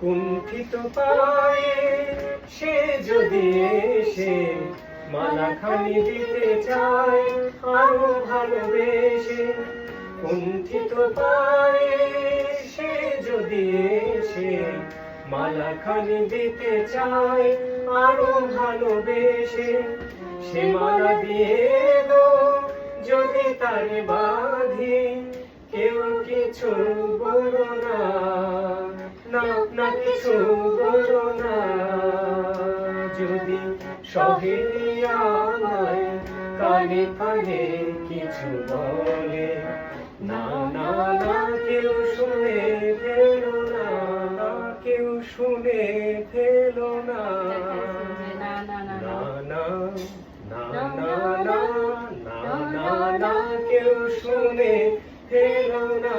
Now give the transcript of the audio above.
কুণ্ঠিত পায়ে সে যদি এসে মালাখানি দিতে চায় আরো ভালোবেসে, কুণ্ঠিত পায়ে সে যদি এসে মালাখানি দিতে চায় আরো ভালোবেসে, সে মালা দিয়ে গো যদি তারে বাঁধি কেউ কিছু বলো না, না না কিছু বলো না। যদি সহেলি আমায় কানে কানে কিছু বলে, না না না কেউ শুনে ফেলো না, কেউ শুনে ফেলো না, না না না না না না না কেউ শুনে ফেলো না।